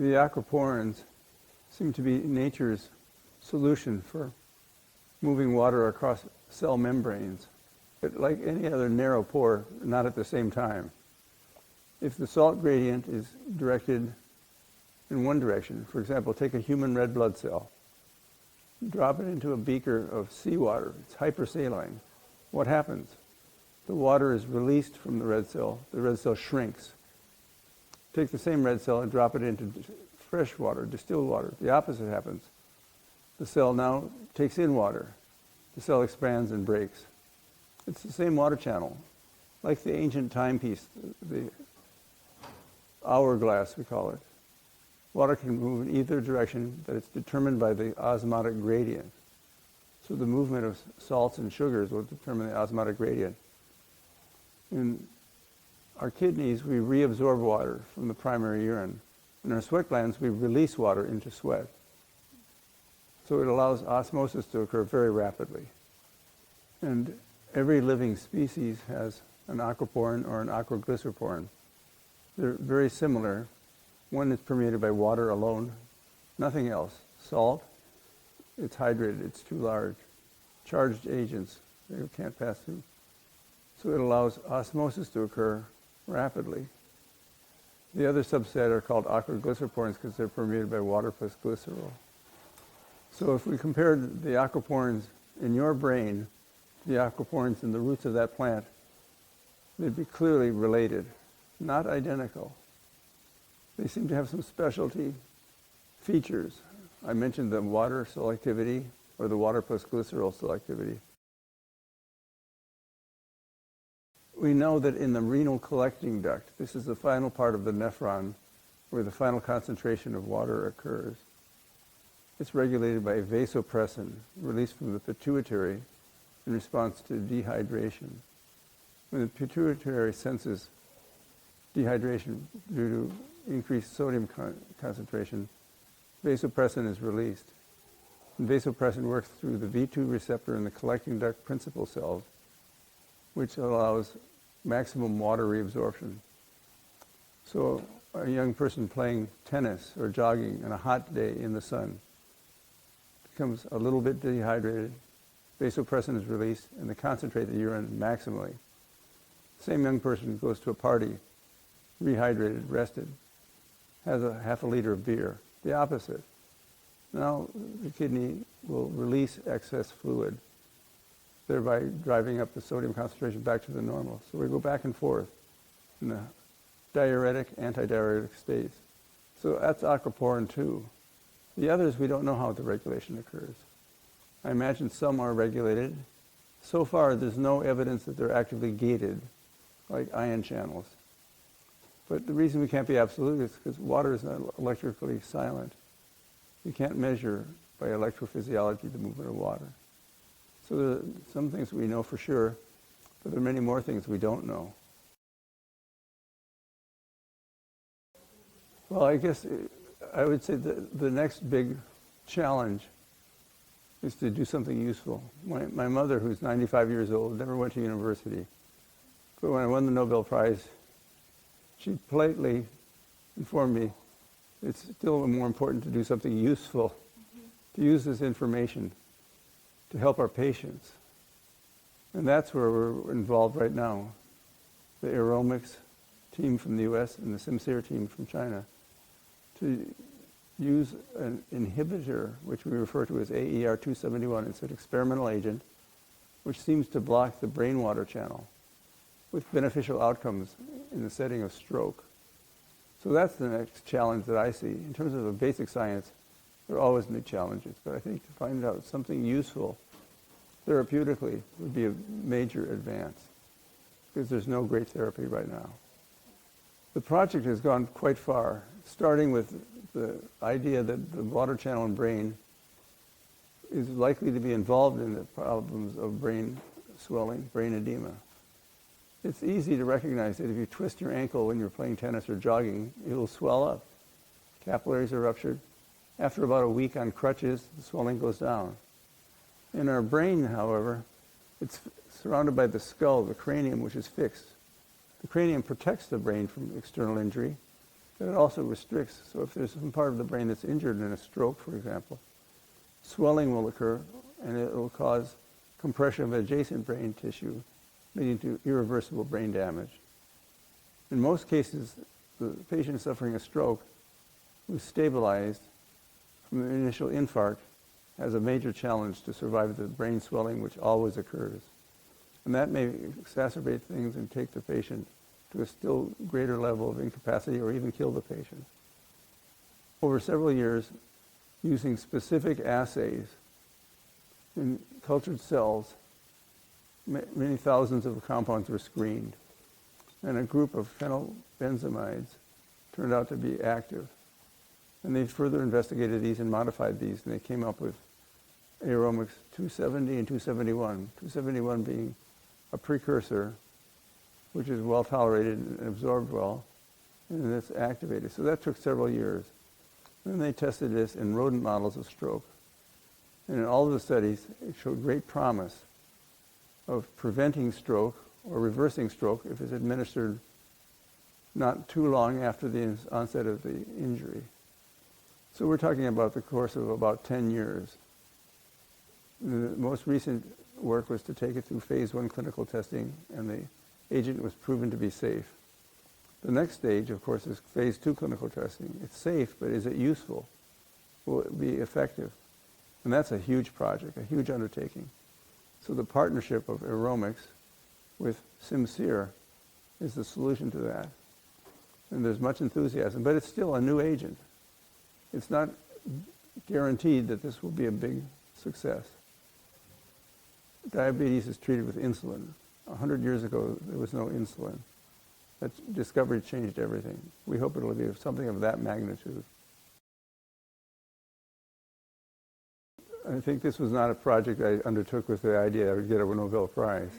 The aquaporins seem to be nature's solution for moving water across cell membranes, but like any other narrow pore, not at the same time. If the salt gradient is directed in one direction, for example, take a human red blood cell, drop it into a beaker of seawater, it's hypersaline. What happens? The water is released from the red cell shrinks. Take the same red cell and drop it into fresh water, distilled water. The opposite happens. The cell now takes in water. The cell expands and breaks. It's the same water channel, like the ancient timepiece, the hourglass we call it. Water can move in either direction, but it's determined by the osmotic gradient. So the movement of salts and sugars will determine the osmotic gradient. In our kidneys, we reabsorb water from the primary urine. In our sweat glands, we release water into sweat. So it allows osmosis to occur very rapidly. And every living species has an aquaporin or an aquaglyceroporin. They're very similar. One is permeated by water alone, nothing else. Salt, it's hydrated, it's too large. Charged agents, they can't pass through. So it allows osmosis to occur rapidly. The other subset are called aquaglyceroporins because they're permeated by water plus glycerol. So if we compared the aquaporins in your brain to the aquaporins in the roots of that plant, they'd be clearly related, not identical. They seem to have some specialty features. I mentioned the water selectivity or the water plus glycerol selectivity. We know that in the renal collecting duct, this is the final part of the nephron where the final concentration of water occurs. It's regulated by vasopressin, released from the pituitary in response to dehydration. When the pituitary senses dehydration due to increased sodium concentration, vasopressin is released. And vasopressin works through the V2 receptor in the collecting duct principal cells, which allows maximum water reabsorption. So a young person playing tennis or jogging on a hot day in the sun becomes a little bit dehydrated, vasopressin is released, and they concentrate the urine maximally. Same young person goes to a party, rehydrated, rested, has a half a liter of beer. The opposite. Now the kidney will release excess fluid, thereby driving up the sodium concentration back to the normal. So we go back and forth in the diuretic, antidiuretic states. So that's aquaporin 2. The others, we don't know how the regulation occurs. I imagine some are regulated. So far, there's no evidence that they're actively gated, like ion channels. But the reason we can't be absolute is because water is not electrically silent. You can't measure by electrophysiology the movement of water. So there are some things we know for sure, but there are many more things we don't know. Well, I guess I would say the next big challenge is to do something useful. My mother, who's 95 years old, never went to university. But when I won the Nobel Prize, she politely informed me it's still more important to do something useful, to use this information to help our patients. And that's where we're involved right now. The aeromics team from the US and the Simcere team from China to use an inhibitor, which we refer to as AER271. It's an experimental agent which seems to block the brain water channel with beneficial outcomes in the setting of stroke. So that's the next challenge that I see. In terms of the basic science, there are always new challenges, but I think to find out something useful therapeutically would be a major advance because there's no great therapy right now. The project has gone quite far, starting with the idea that the water channel and brain is likely to be involved in the problems of brain swelling, brain edema. It's easy to recognize that if you twist your ankle when you're playing tennis or jogging, it'll swell up. Capillaries are ruptured. After about a week on crutches, the swelling goes down. In our brain, however, it's surrounded by the skull, the cranium, which is fixed. The cranium protects the brain from external injury, but it also restricts. So if there's some part of the brain that's injured in a stroke, for example, swelling will occur, and it will cause compression of adjacent brain tissue, leading to irreversible brain damage. In most cases, the patient suffering a stroke who's stabilized from the initial infarct has a major challenge to survive the brain swelling, which always occurs. And that may exacerbate things and take the patient to a still greater level of incapacity or even kill the patient. Over several years, using specific assays in cultured cells, many thousands of compounds were screened, and a group of phenylbenzamides turned out to be active. And they further investigated these and modified these, and they came up with Aeromics 270 and 271. 271 being a precursor, which is well tolerated and absorbed well, and it's activated. So that took several years. Then they tested this in rodent models of stroke. And in all of the studies, it showed great promise of preventing stroke or reversing stroke if it's administered not too long after the onset of the injury. So we're talking about the course of about 10 years. The most recent work was to take it through phase 1 clinical testing, and the agent was proven to be safe. The next stage, of course, is phase 2 clinical testing. It's safe, but is it useful? Will it be effective? And that's a huge project, a huge undertaking. So the partnership of Aeromics with Simcere is the solution to that. And there's much enthusiasm, but it's still a new agent. It's not guaranteed that this will be a big success. Diabetes is treated with insulin. 100 years ago, there was no insulin. That discovery changed everything. We hope it will be something of that magnitude. I think this was not a project I undertook with the idea I would get a Nobel Prize,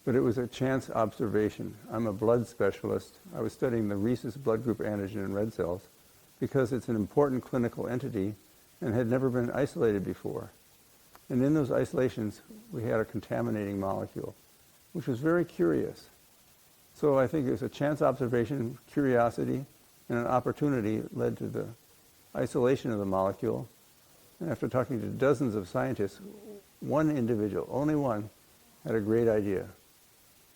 but it was a chance observation. I'm a blood specialist. I was studying the rhesus blood group antigen in red cells because it's an important clinical entity and had never been isolated before. And in those isolations, we had a contaminating molecule, which was very curious. So I think it was a chance observation, curiosity, and an opportunity led to the isolation of the molecule. And after talking to dozens of scientists, one individual, only one, had a great idea.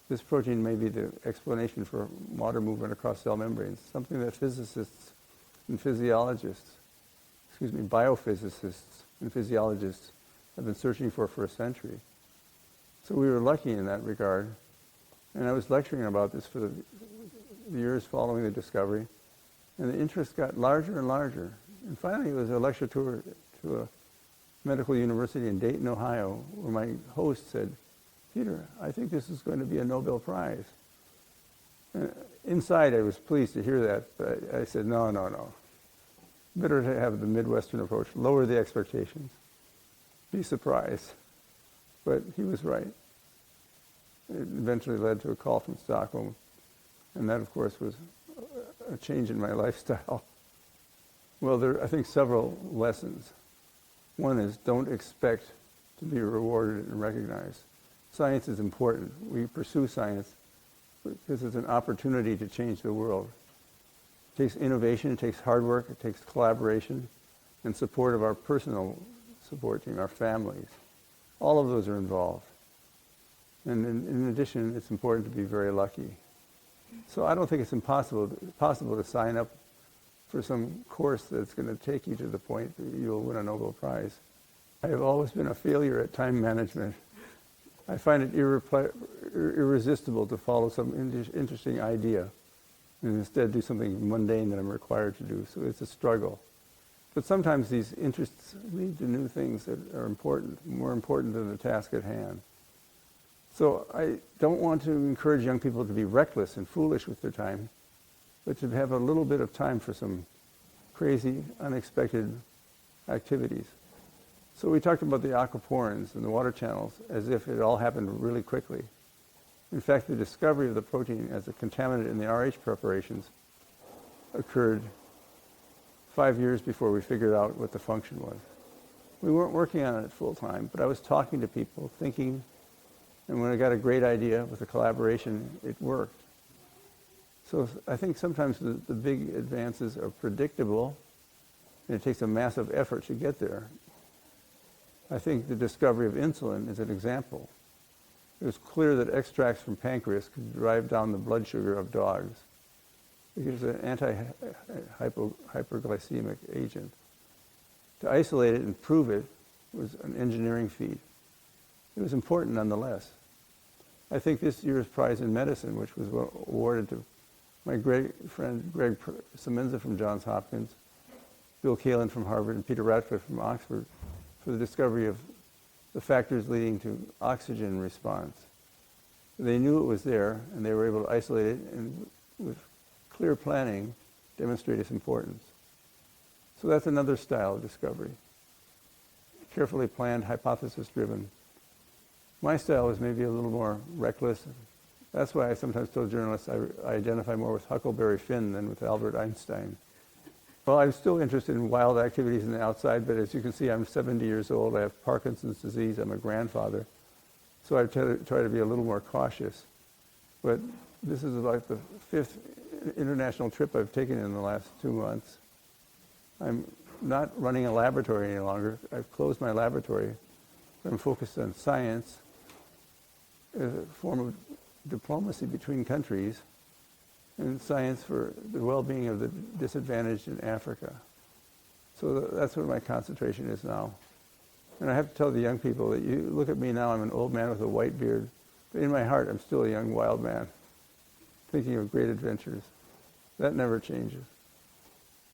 This protein may be the explanation for water movement across cell membranes, something that physicists and biophysicists and physiologists have been searching for a century. So we were lucky in that regard. And I was lecturing about this for the years following the discovery, and the interest got larger and larger. And finally, it was a lecture tour to a medical university in Dayton, Ohio, where my host said, "Peter, I think this is going to be a Nobel Prize." And inside, I was pleased to hear that, but I said, no. Better to have the Midwestern approach, lower the expectations, be surprised. But he was right. It eventually led to a call from Stockholm, and that, of course, was a change in my lifestyle. Well, there are, I think, several lessons. One is don't expect to be rewarded and recognized. Science is important. We pursue science because it's an opportunity to change the world. It takes innovation, it takes hard work, it takes collaboration, and support of our personal support team, our families. All of those are involved. And in addition, it's important to be very lucky. So I don't think it's possible to sign up for some course that's going to take you to the point that you'll win a Nobel Prize. I have always been a failure at time management. I find it irresistible to follow some interesting idea and instead do something mundane that I'm required to do. So it's a struggle. But sometimes these interests lead to new things that are important, more important than the task at hand. So I don't want to encourage young people to be reckless and foolish with their time, but to have a little bit of time for some crazy, unexpected activities. So we talked about the aquaporins and the water channels as if it all happened really quickly. In fact, the discovery of the protein as a contaminant in the RH preparations occurred 5 years before we figured out what the function was. We weren't working on it full time, but I was talking to people, thinking, and when I got a great idea with the collaboration, it worked. So I think sometimes the big advances are predictable, and it takes a massive effort to get there. I think the discovery of insulin is an example. It was clear that extracts from pancreas could drive down the blood sugar of dogs. It was an anti-hyperglycemic agent. To isolate it and prove it was an engineering feat. It was important nonetheless. I think this year's prize in medicine, which was awarded to my great friend Greg Semenza from Johns Hopkins, Bill Kalin from Harvard, and Peter Radcliffe from Oxford, for the discovery of the factors leading to oxygen response. They knew it was there, and they were able to isolate it and, with clear planning, demonstrate its importance. So that's another style of discovery. Carefully planned, hypothesis-driven. My style is maybe a little more reckless. That's why I sometimes tell journalists I identify more with Huckleberry Finn than with Albert Einstein. Well, I'm still interested in wild activities in the outside, but as you can see, I'm 70 years old. I have Parkinson's disease. I'm a grandfather. So I try to be a little more cautious. But this is like the 5th international trip I've taken in the last 2 months. I'm not running a laboratory any longer. I've closed my laboratory. I'm focused on science as a form of diplomacy between countries, and science for the well-being of the disadvantaged in Africa. So that's what my concentration is now. And I have to tell the young people that you look at me now, I'm an old man with a white beard, but in my heart I'm still a young wild man, thinking of great adventures. That never changes.